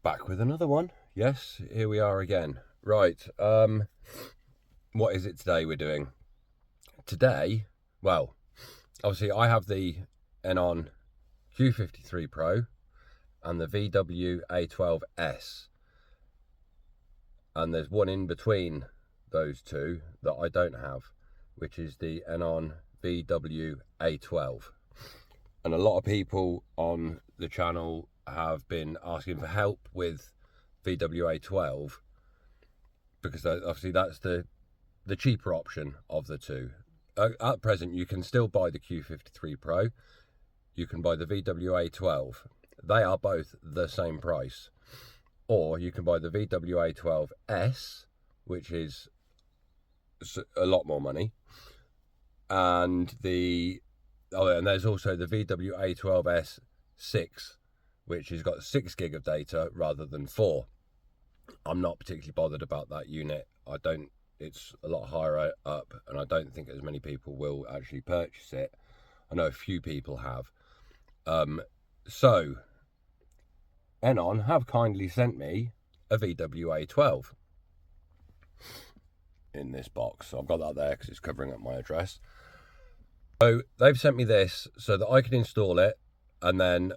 Back with another one. Yes, here we are again. Right, what is it today we're doing? Today, well, obviously I have the Eonon Q53 Pro and the VWA12S. And there's one in between those two that I don't have, which is the Eonon VWA12. And a lot of people on the channel have been asking for help with VWA12 because obviously that's the cheaper option of the two. At present, you can still buy the Q53 Pro. You can buy the VWA12. They are both the same price. Or you can buy the VWA12S, which is a lot more money. And there's also the VWA12S6, which has got 6 gig of data rather than 4. I'm not particularly bothered about that unit. It's a lot higher up, and I don't think as many people will actually purchase it. I know a few people have. So Eonon have kindly sent me a VWA12 in this box. So I've got that there because it's covering up my address. So they've sent me this so that I can install it, and then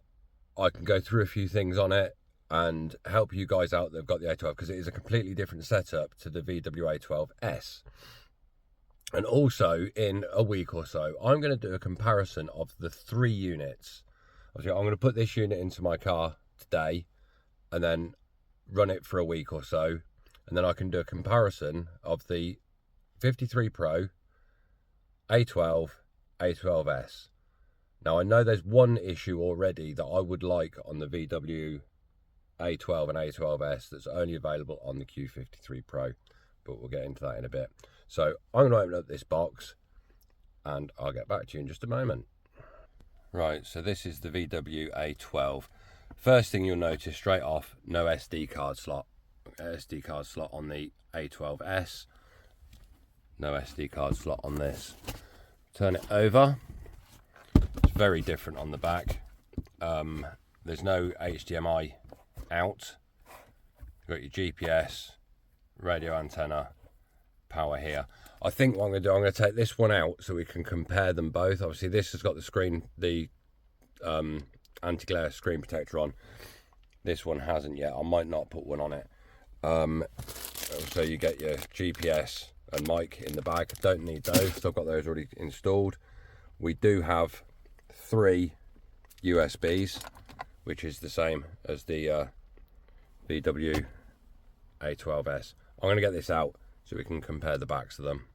I can go through a few things on it and help you guys out that have got the A12, because it is a completely different setup to the VWA12S. And also, in a week or so, I'm going to do a comparison of the 3 units. Obviously, I'm going to put this unit into my car today and then run it for a week or so, and then I can do a comparison of the 53 Pro, A12, A12S. Now, I know there's one issue already that I would like on the VW A12 and A12S that's only available on the Q53 Pro, but we'll get into that in a bit. So I'm going to open up this box and I'll get back to you in just a moment. Right, so this is the VW A12. First thing you'll notice straight off, no SD card slot. SD card slot on the A12S. No SD card slot on this. Turn it over. It's very different on the back. There's no HDMI out. You've got your GPS, radio antenna, power here. I think what I'm going to do, I'm going to take this one out so we can compare them both. Obviously this has got the screen, the anti-glare screen protector on. This one hasn't yet. I might not put one on it. So you get your GPS and mic in the bag. Don't need those, so I've got those already installed. We do have 3 USBs, which is the same as the VW A12S. I'm going to get this out so we can compare the backs of them.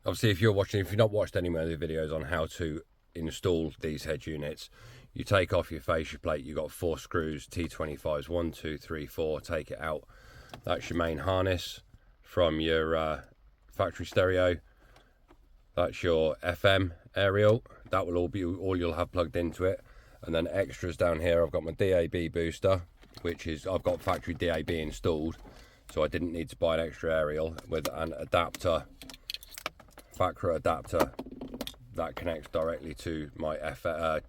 Obviously, if you've not watched any of the videos on how to install these head units, you take off your fascia plate. You've got 4 screws, T25s, 1, 2, 3, 4. Take it out. That's your main harness from your factory stereo. That's your FM aerial. That will all be all you'll have plugged into it. And then extras down here, I've got my DAB booster, which is, I've got factory DAB installed, so I didn't need to buy an extra aerial, with an adapter, factory adapter that connects directly to my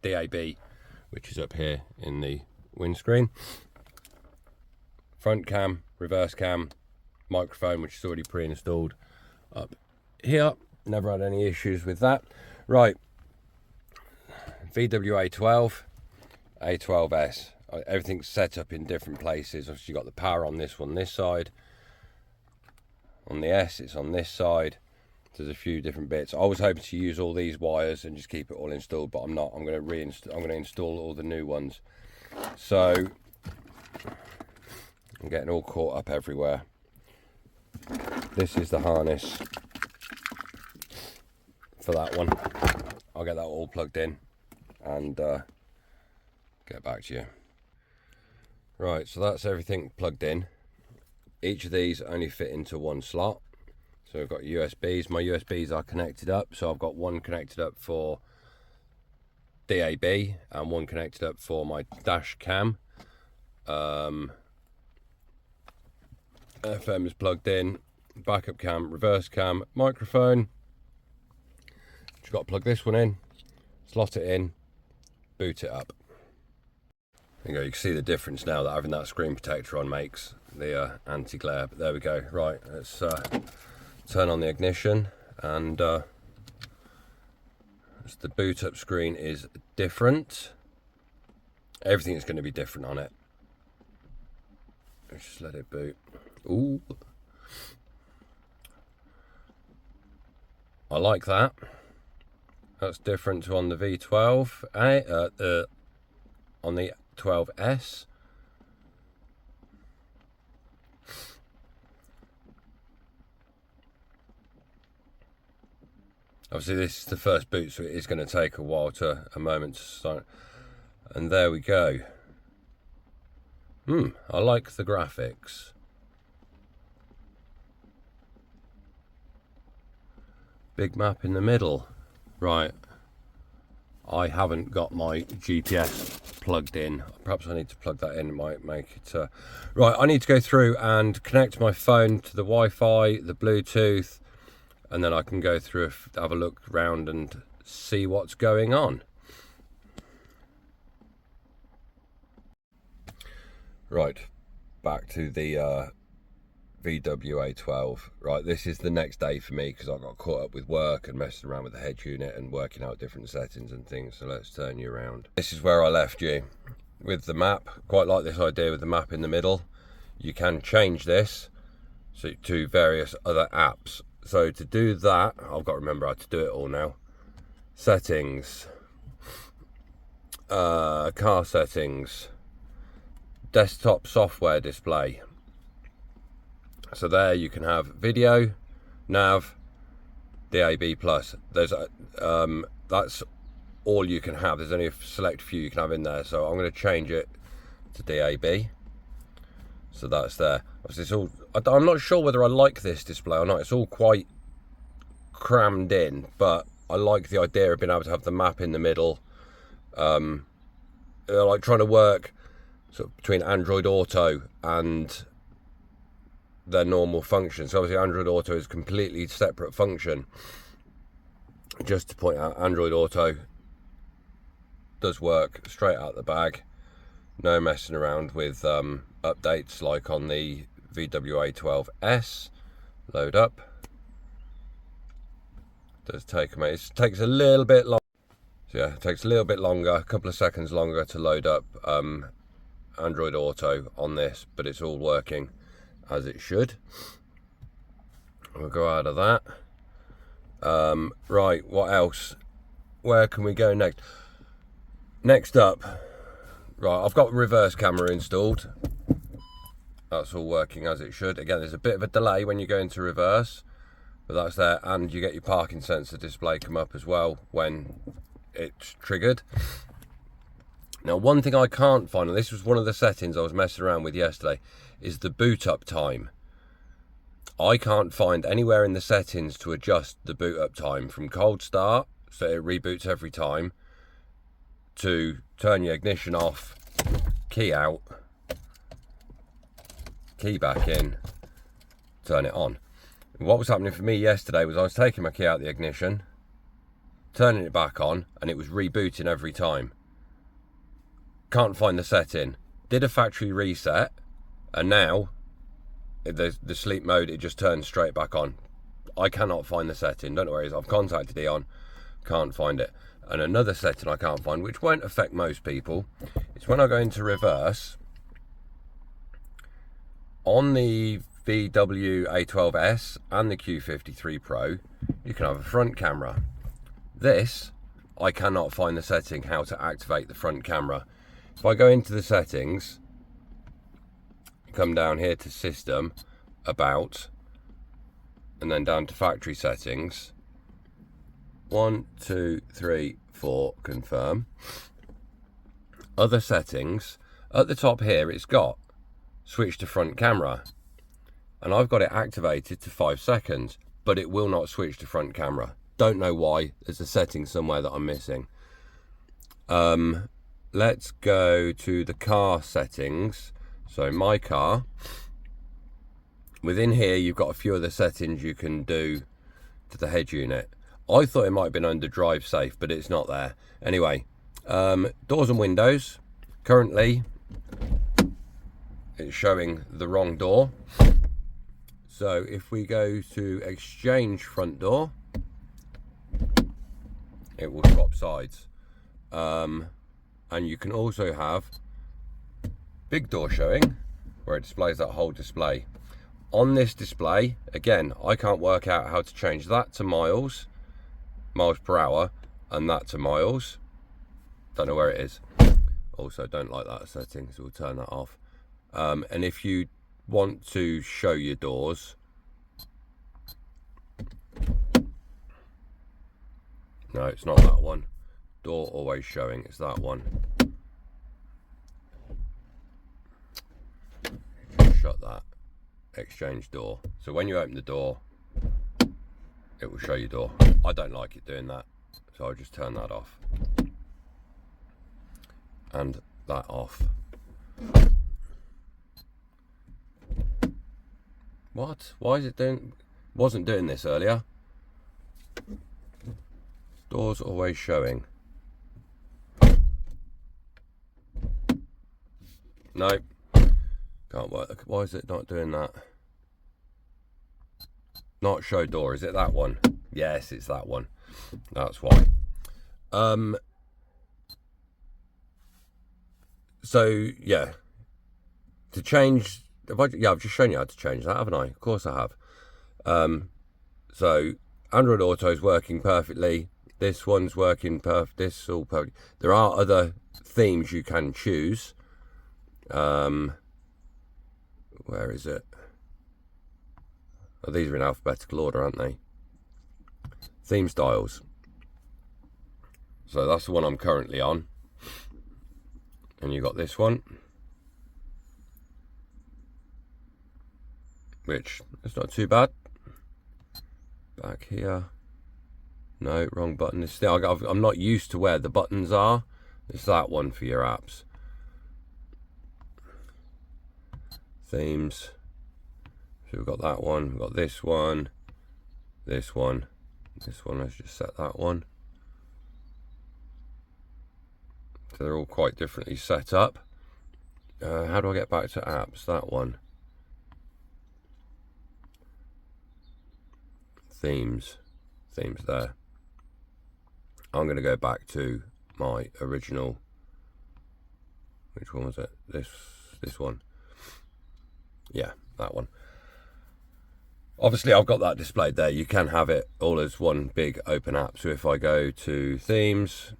DAB, which is up here in the windscreen. Front cam, reverse cam, microphone, which is already pre-installed up here. Never had any issues with that. Right, VWA12, A12S. Everything's set up in different places. Obviously, you've got the power on this one, this side. On the S, it's on this side. There's a few different bits. I was hoping to use all these wires and just keep it all installed, but I'm not. I'm going to install all the new ones. So I'm getting all caught up everywhere. This is the harness for that one. I'll get that all plugged in and get back to you. Right, so that's everything plugged in. Each of these only fit into one slot. So I've got USBs. My USBs are connected up. So I've got one connected up for DAB and one connected up for my dash cam. FM is plugged in. Backup cam, reverse cam, microphone. Just got to plug this one in, slot it in, boot it up. There you go, you can see the difference now that having that screen protector on makes the anti-glare. But there we go. Right, let's turn on the ignition, and the boot up screen is different. Everything is going to be different on it. Let's just let it boot. Ooh, I like that. That's different to on the V12, on the 12S. Obviously this is the first boot, so it is going to take a while a moment to start. And there we go. I like the graphics. Big map in the middle. Right. I haven't got my GPS plugged in. Perhaps I need to plug that in. It might make it... Right, I need to go through and connect my phone to the Wi-Fi, the Bluetooth, and then I can go through, have a look around and see what's going on. Right, back to the VWA12. Right, this is the next day for me because I got caught up with work and messing around with the head unit and working out different settings and things. So let's turn you around. This is where I left you with the map. Quite like this idea with the map in the middle. You can change this to various other apps. So to do that, I've got to remember how to do it all now. Settings, car settings, desktop software display. So there you can have video, nav, DAB+. There's that's all you can have. There's only a select few you can have in there. So I'm going to change it to DAB. So that's there. Obviously it's all, I'm not sure whether I like this display or not. It's all quite crammed in, but I like the idea of being able to have the map in the middle. Like trying to work sort of between Android Auto and their normal function. So obviously Android Auto is a completely separate function. Just to point out, Android Auto does work straight out the bag. No messing around with updates like on the VWA12S. Load up. Does take a minute. It takes a little bit long. So yeah, it takes a little bit longer, a couple of seconds longer to load up Android Auto on this, but it's all working as it should. We'll go out of that. Right, what else? Where can we go next? Next up, right, I've got reverse camera installed. That's all working as it should. Again, there's a bit of a delay when you go into reverse, but that's there, and you get your parking sensor display come up as well when it's triggered. Now, one thing I can't find, and this was one of the settings I was messing around with yesterday, is the boot up time. I can't find anywhere in the settings to adjust the boot up time from cold start, so it reboots every time, to turn your ignition off, key out, key back in, turn it on. And what was happening for me yesterday was I was taking my key out the ignition, turning it back on, and it was rebooting every time. Can't find the setting. Did a factory reset, and now the sleep mode, it just turns straight back on. I cannot find the setting. Don't know where it is. I've contacted Eon, can't find it. And another setting I can't find, which won't affect most people, it's when I go into reverse on the VWA12S and the Q53 Pro. You can have a front camera. This, I cannot find the setting how to activate the front camera. If I go into the settings, come down here to system, about, and then down to factory settings, 1, 2, 3, 4, confirm. Other settings, at the top here it's got switch to front camera, and I've got it activated to 5 seconds, but it will not switch to front camera. Don't know why. There's a setting somewhere that I'm missing. Let's go to the car settings. So my car, within here you've got a few other settings you can do to the head unit. I thought it might have been under drive safe, but it's not there. Anyway, doors and windows, Currently, it's showing the wrong door. So if we go to exchange front door, it will swap sides. And you can also have big door showing, where it displays that whole display. On this display, again, I can't work out how to change that to miles per hour, and that to miles. Don't know where it is. Also, don't like that setting, so we'll turn that off. And if you want to show your doors, no, it's not that one. Door always showing, it's that one. Shut that. Exchange door. So when you open the door, it will show your door. I don't like it doing that, so I'll just turn that off. And that off. What? Why is it doing? Wasn't doing this earlier. Doors always showing. No. Can't work. Why is it not doing that? Not show door. Is it that one? Yes, it's that one. That's why. So yeah, to change. I've just shown you how to change that, haven't I? Of course I have. So Android Auto is working perfectly. This one's working perfect. This all perfect. There are other themes you can choose. Where is it? Oh, these are in alphabetical order, aren't they? Theme styles. So that's the one I'm currently on. And you got this one, which is not too bad. Back here. No, wrong button. I'm not used to where the buttons are. It's that one for your apps. Themes. So we've got that one. We've got this one. This one. This one. Let's just set that one. So they're all quite differently set up. How do I get back to apps? That one. Themes. Themes there. I'm going to go back to my original. Which one was it? This one. Yeah, that one. Obviously, I've got that displayed there. You can have it all as one big open app. So if I go to themes,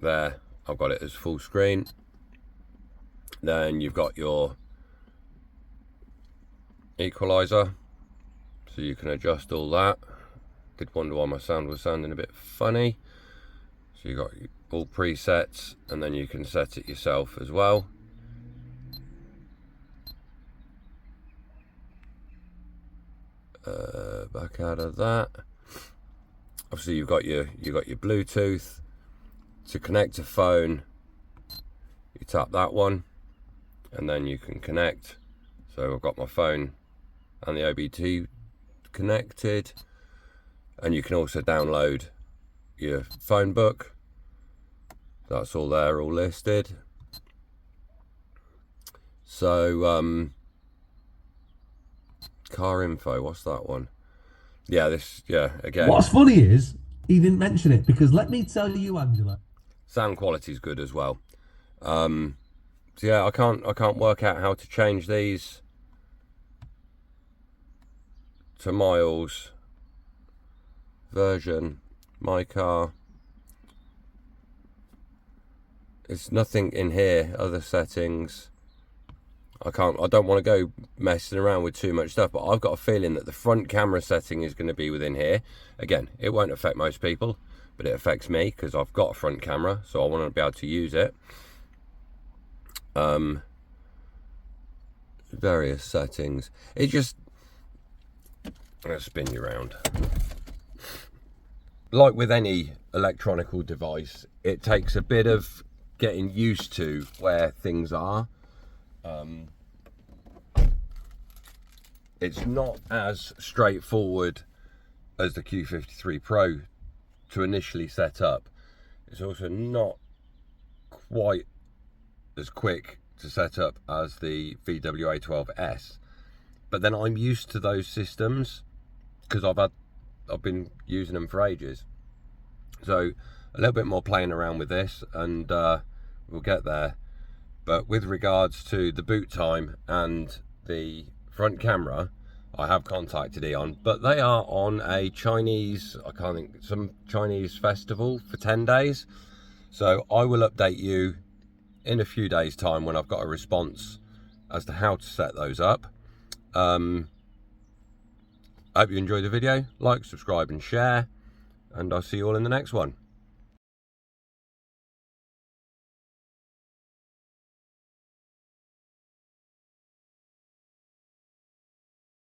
there, I've got it as full screen. Then you've got your equalizer, so you can adjust all that. Did wonder why my sound was sounding a bit funny. So you've got all presets, and then you can set it yourself as well. Back out of that. Obviously, you've got your Bluetooth. To connect a phone, you tap that one, and then you can connect. So I've got my phone and the OBT connected, and you can also download your phone book. That's all there, all listed. So car info, what's that one? Yeah, again. What's funny is he didn't mention it, because let me tell you, Angela, sound quality is good as well. So yeah, I can't work out how to change these to miles, version, my car. It's nothing in here, other settings. I don't want to go messing around with too much stuff, but I've got a feeling that the front camera setting is going to be within here. Again, it won't affect most people, but it affects me because I've got a front camera, so I want to be able to use it. Various settings. It just, I'll spin you around. Like with any electronical device, it takes a bit of getting used to where things are. It's not as straightforward as the Q53 Pro to initially set up. It's also not quite as quick to set up as the VWA12S, but then I'm used to those systems because I've been using them for ages. So a little bit more playing around with this, and we'll get there. But with regards to the boot time and the front camera, I have contacted Eon, but they are on a Chinese, I can't think, some Chinese festival for 10 days. So I will update you in a few days' time when I've got a response as to how to set those up. I hope you enjoyed the video. Like, subscribe and share, and I'll see you all in the next one.